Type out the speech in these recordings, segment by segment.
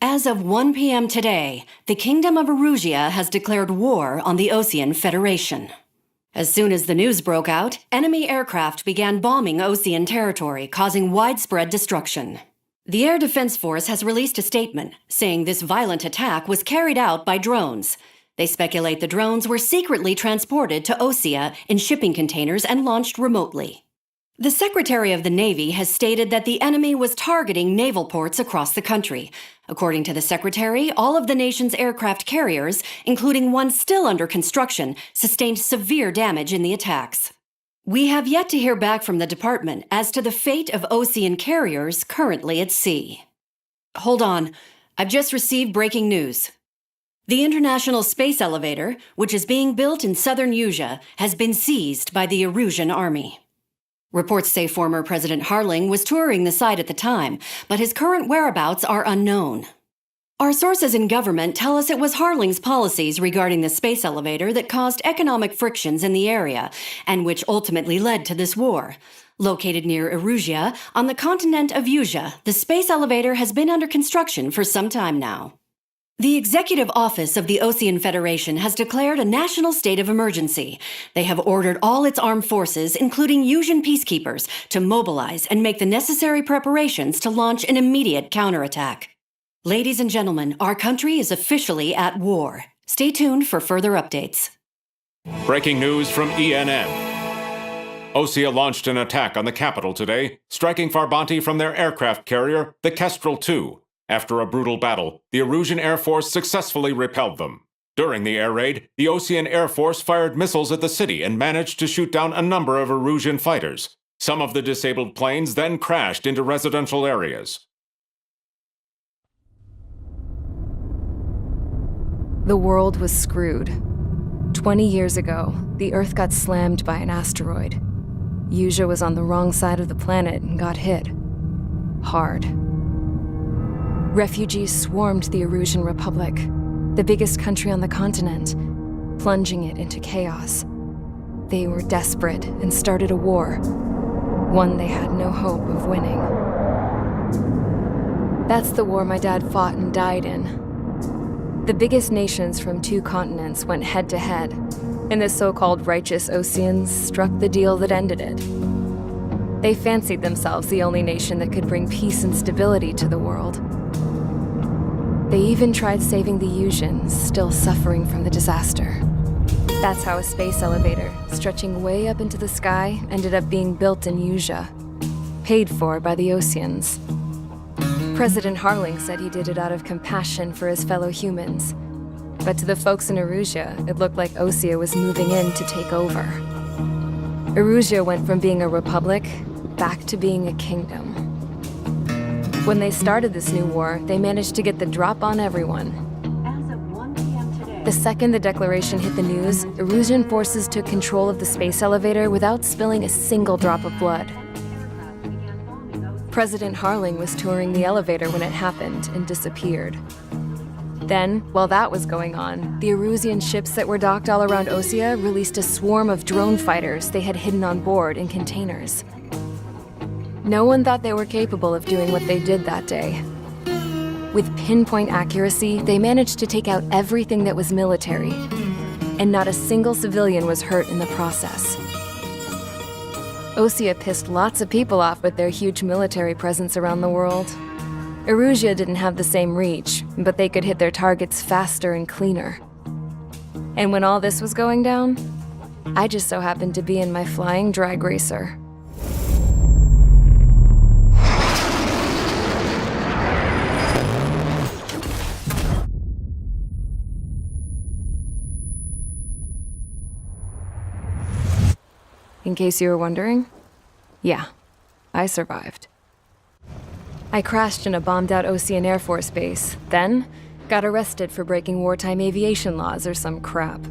As of 1 p.m. today, the Kingdom of Erusia has declared war on the Osean Federation. As soon as the news broke out, enemy aircraft began bombing Osean territory, causing widespread destruction. The Air Defense Force has released a statement saying this violent attack was carried out by drones. They speculate the drones were secretly transported to Osea in shipping containers and launched remotely. The Secretary of the Navy has stated that the enemy was targeting naval ports across the country. According to the Secretary, all of the nation's aircraft carriers, including one still under construction, sustained severe damage in the attacks. We have yet to hear back from the department as to the fate of Osean carriers currently at sea. Hold on, I've just received breaking news. The International Space Elevator, which is being built in southern Erusia, has been seized by the Erusian army. Reports say former President Harling was touring the site at the time, but his current whereabouts are unknown. Our sources in government tell us it was Harling's policies regarding the space elevator that caused economic frictions in the area, and which ultimately led to this war. Located near Erusia, on the continent of Erusia, the space elevator has been under construction for some time now. The Executive Office of the Osean Federation has declared a national state of emergency. They have ordered all its armed forces, including Erusian peacekeepers, to mobilize and make the necessary preparations to launch an immediate counterattack. Ladies and gentlemen, our country is officially at war. Stay tuned for further updates. Breaking news from ENN. Osea launched an attack on the capital today, striking Farbanti from their aircraft carrier, the Kestrel II. After a brutal battle, the Erusian Air Force successfully repelled them. During the air raid, the Osean Air Force fired missiles at the city and managed to shoot down a number of Erusian fighters. Some of the disabled planes then crashed into residential areas. The world was screwed. 20 years ago, the Earth got slammed by an asteroid. Erusia was on the wrong side of the planet and got hit. Hard. Refugees swarmed the Erusian Republic, the biggest country on the continent, plunging it into chaos. They were desperate and started a war, one they had no hope of winning. That's the war my dad fought and died in. The biggest nations from 2 continents went head-to-head, and the so-called righteous Oseans struck the deal that ended it. They fancied themselves the only nation that could bring peace and stability to the world. They even tried saving the Erusians, still suffering from the disaster. That's how a space elevator, stretching way up into the sky, ended up being built in Erusia, paid for by the Oseans. President Harling said he did it out of compassion for his fellow humans. But to the folks in Erusia, it looked like Osea was moving in to take over. Erusia went from being a republic back to being a kingdom. When they started this new war, they managed to get the drop on everyone. As of 1 p.m. today, The second the declaration hit the news, Erusian forces took control of the space elevator without spilling a single drop of blood. President Harling was touring the elevator when it happened and disappeared. Then, while that was going on, the Erusian ships that were docked all around Osea released a swarm of drone fighters they had hidden on board in containers. No one thought they were capable of doing what they did that day. With pinpoint accuracy, they managed to take out everything that was military, and not a single civilian was hurt in the process. Osea pissed lots of people off with their huge military presence around the world. Erusia didn't have the same reach, but they could hit their targets faster and cleaner. And when all this was going down, I just so happened to be in my flying drag racer. In case you were wondering, yeah, I survived. I crashed in a bombed-out Osean Air Force base, then got arrested for breaking wartime aviation laws or some crap.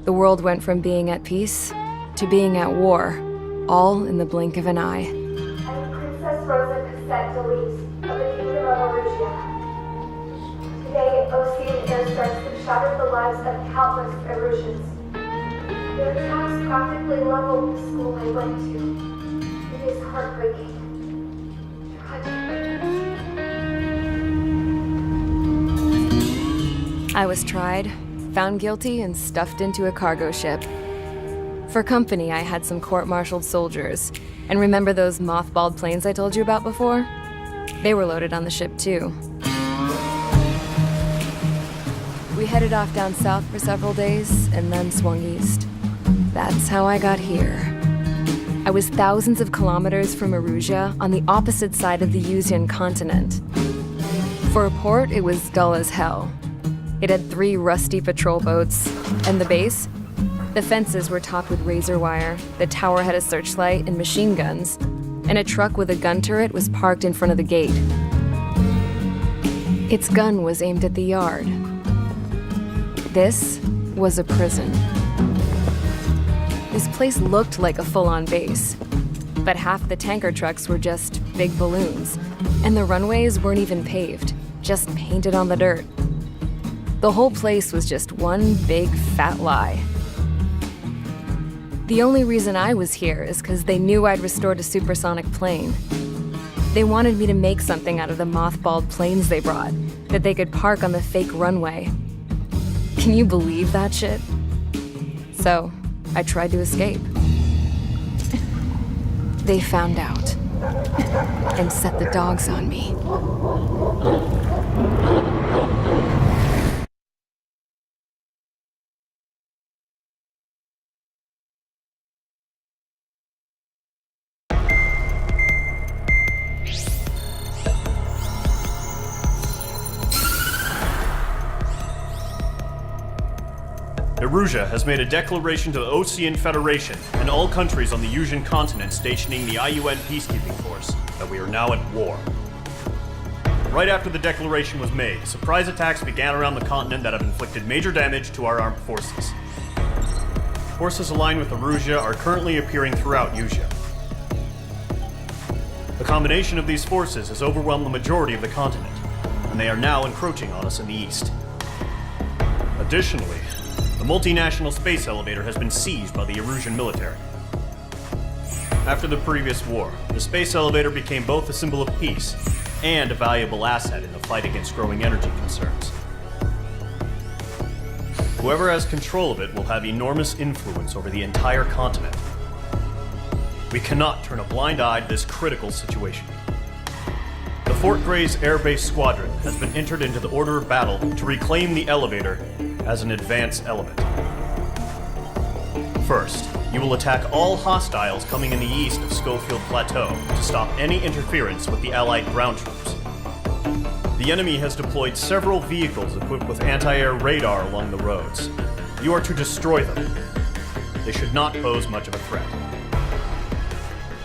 The world went from being at peace to being at war, all in the blink of an eye. I'm Princess Rosa Cassette Delise of the Kingdom of Erusia. Today, Osean airstrikes have shattered the lives of countless Erusians. Their attacks practically leveled the school I went to. It is heartbreaking. Tragic. I was tried, found guilty, and stuffed into a cargo ship. For company, I had some court-martialed soldiers. And remember those mothballed planes I told you about before? They were loaded on the ship too. We headed off down south for several days, and then swung east. That's how I got here. I was thousands of kilometers from Erusia, on the opposite side of the Yuzian continent. For a port, it was dull as hell. It had 3 rusty patrol boats, and the base? The fences were topped with razor wire, the tower had a searchlight and machine guns, and a truck with a gun turret was parked in front of the gate. Its gun was aimed at the yard. This was a prison. This place looked like a full-on base, but half the tanker trucks were just big balloons, and the runways weren't even paved, just painted on the dirt. The whole place was just one big fat lie. The only reason I was here is because they knew I'd restored a supersonic plane. They wanted me to make something out of the mothballed planes they brought, that they could park on the fake runway. Can you believe that shit? So, I tried to escape. They found out, and set the dogs on me. Erusia has made a declaration to the Ocean Federation and all countries on the Yuzian continent stationing the IUN peacekeeping force that we are now at war. Right after the declaration was made, surprise attacks began around the continent that have inflicted major damage to our armed forces. Forces aligned with Erusia are currently appearing throughout Yusia. The combination of these forces has overwhelmed the majority of the continent, and they are now encroaching on us in the east. Additionally, the multinational space elevator has been seized by the Erusian military. After the previous war, the space elevator became both a symbol of peace and a valuable asset in the fight against growing energy concerns. Whoever has control of it will have enormous influence over the entire continent. We cannot turn a blind eye to this critical situation. The Fort Gray's Air Base Squadron has been entered into the order of battle to reclaim the elevator as an advance element. First, you will attack all hostiles coming in the east of Schofield Plateau to stop any interference with the Allied ground troops. The enemy has deployed several vehicles equipped with anti-air radar along the roads. You are to destroy them. They should not pose much of a threat.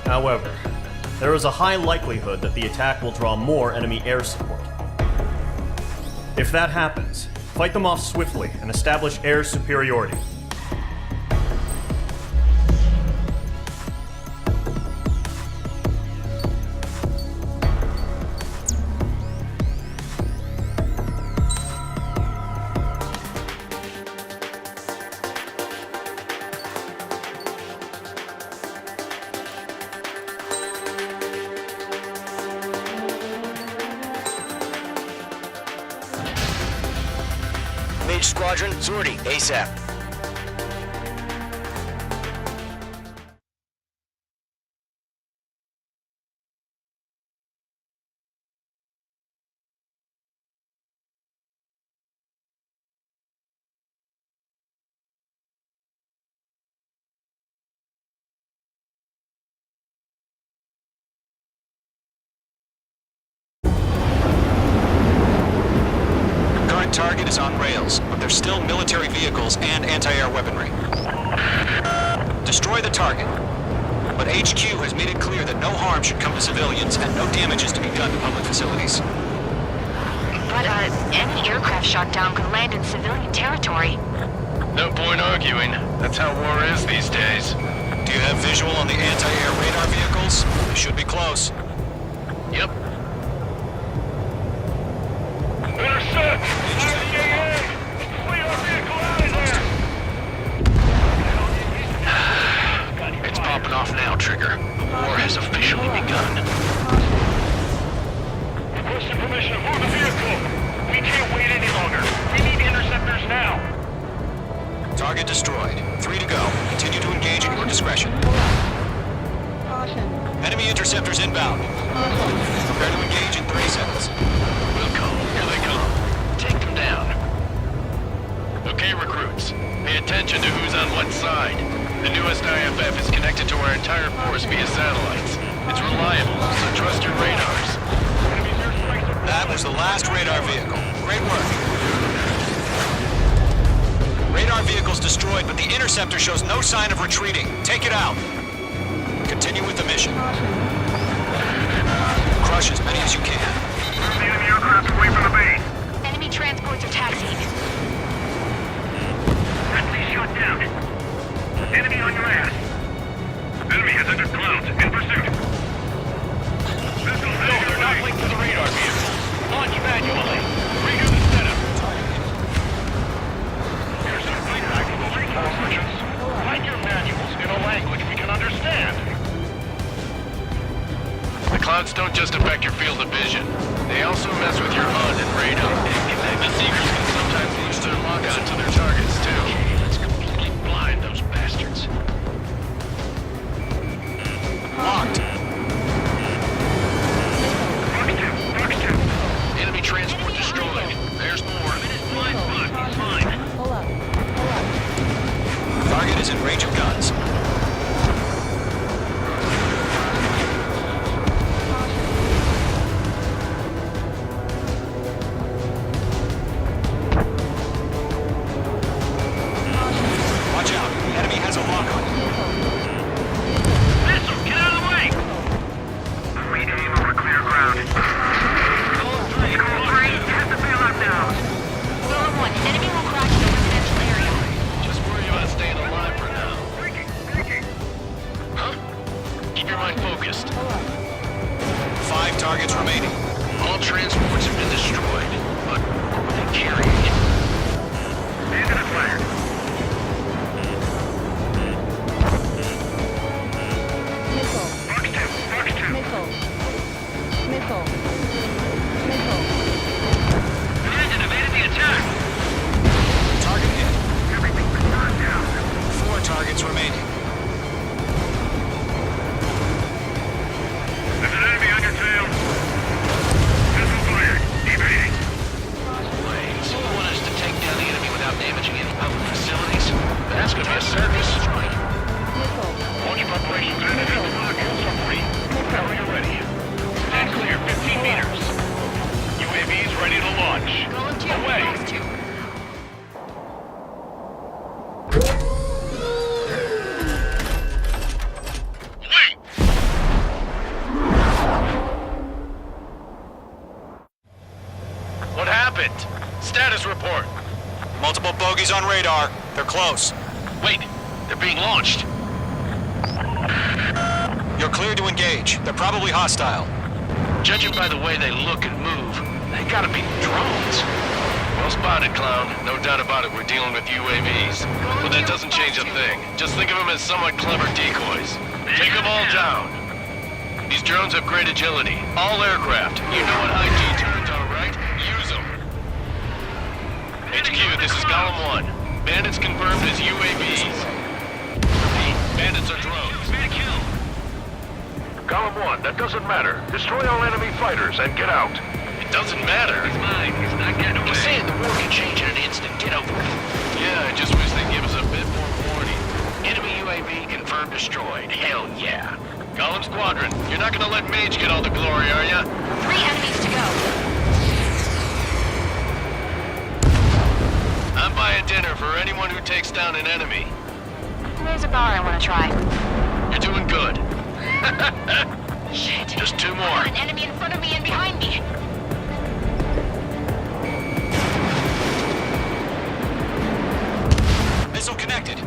However, there is a high likelihood that the attack will draw more enemy air support. If that happens, fight them off swiftly and establish air superiority. Mage Squadron, sortie, ASAP. Target is on rails, but there's still military vehicles and anti-air weaponry. Destroy the target, but HQ has made it clear that no harm should come to civilians and no damage is to be done to public facilities. But, any aircraft shot down could land in civilian territory. No point arguing. That's how war is these days. Do you have visual on the anti-air radar vehicles? They should be close. Yep. Intercept! IDAA! Flee our vehicle out of there! It's popping off now, Trigger. The war has officially begun. Requesting permission to move the vehicle. We can't wait any longer. We need to intercept Target destroyed. 3 to go. Continue to engage at your discretion. Enemy interceptors inbound. Prepare to engage in 30 seconds. Wilco, here they come. Take them down. Okay, recruits. Pay attention to who's on what side. The newest IFF is connected to our entire force via satellites. It's reliable, so trust your radars. That was the last radar vehicle. Great work. Radar vehicle's destroyed, but the interceptor shows no sign of retreating. Take it out. Continue with the mission. Crush as many as you can. Enemy aircraft away from the base. Enemy transports are taxiing. Friendly shot down. Enemy on your ass. Enemy has entered clouds. In pursuit. No, they're not linked to the radar vehicle. Launch manually. Redo the setup. Here's some feedback from those resource missions. Write your manuals in a language we can understand. The clouds don't just affect your field of vision. They also mess with your HUD and radar. The Seekers can sometimes lose their lock-on to their targets, too. Let's completely blind those bastards. Locked. Enemy transport destroyed. There's more. Blind spot. He's fine. Target is in range of guns. Watch out. Enemy has a lock on. Missile, get out of the way! We aim over clear ground. Call 3, has the bailout now. Golem 1, enemy will crash in the residential area. Just worry about staying alive for now. Huh? Keep your mind focused. 5 targets remaining. All transports have been destroyed, but what were they carrying? Bandit fired. Bandit evaded the attack. Target hit. Everything's been burned down. 4 targets remaining. There's an enemy on your tail. Missile fired. Evading. Wait, so you want us to take down the enemy without damaging any public facilities? That's gonna be a circus. Launch preparations are in free. Whenever you're ready. Stand clear, 15 meters. UAVs ready to launch. Golem 2, Away. close to. Wait! What happened? Status report. Multiple bogeys on radar. They're close. Wait, they're being launched. You're cleared to engage. They're probably hostile. Judging by the way they look and move, they gotta be drones. Well spotted, clown. No doubt about it, we're dealing with UAVs. But that doesn't change a thing. Just think of them as somewhat clever decoys. Take them all down. These drones have great agility. All aircraft. You know what IG turns are, right? Use them. HQ, this is Golem 1. Bandits confirmed as UAVs. Repeat, bandits are drones. Golem 1, that doesn't matter. Destroy all enemy fighters and get out. It doesn't matter. He's mine. He's not getting away. Just saying the war can change in an instant. Get over it. Yeah, I just wish they'd give us a bit more warning. Enemy UAV confirmed destroyed. Hell yeah. Golem Squadron, you're not gonna let Mage get all the glory, are ya? 3 enemies to go. I'm buying dinner for anyone who takes down an enemy. There's a bar I want to try. You're doing good. Shit. Just 2 I've more. got an enemy in front of me and behind me. Missile connected.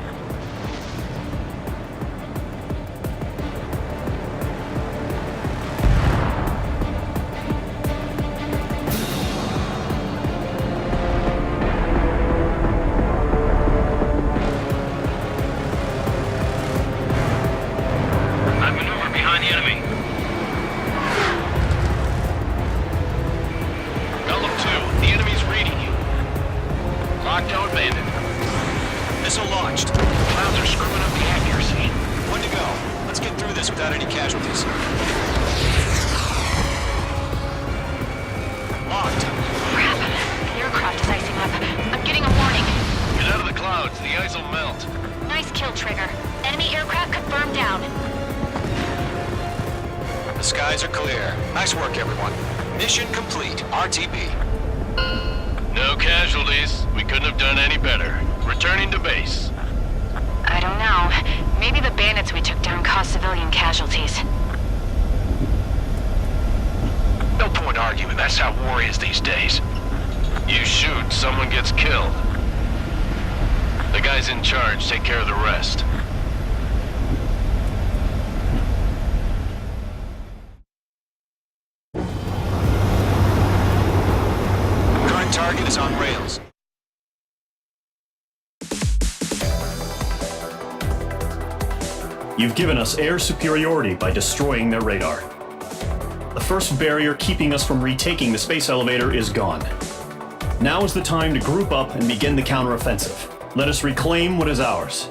I maneuver behind the enemy. RTB. No casualties. We couldn't have done any better. Returning to base. I don't know. Maybe the bandits we took down caused civilian casualties. No point arguing. That's how war is these days. You shoot, someone gets killed. The guys in charge take care of the rest. Current target is on rails. You've given us air superiority by destroying their radar. The first barrier keeping us from retaking the space elevator is gone. Now is the time to group up and begin the counteroffensive. Let us reclaim what is ours.